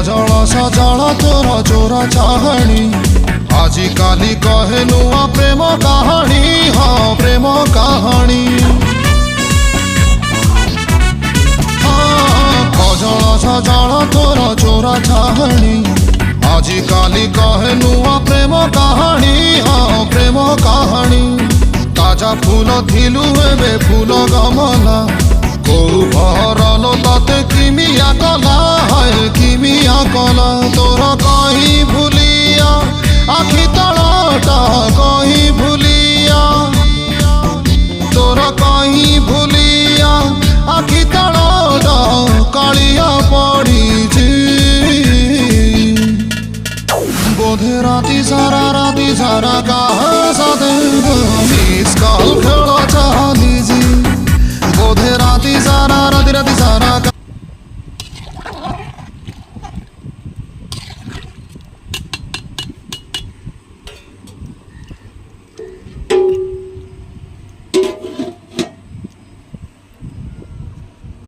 सजल सजल तोर चोरा चाहणी आजी काली कहे नुआ प्रेम कहानी हाँ प्रेम कहानी सजल सजल तोर चोरा चाहणी आजी काली कहे नुआ प्रेम कहानी हाँ प्रेम कहानी ताजा फूल थिलु एबे फूल गमला कौ भरल ताते किमिया कला है किमिया कला तोर कहीं भूलिया आखि तलटा कहीं भूलिया तोर कहीं भूलिया आखि तलटा कालिया पड़ी बोधे राति सारा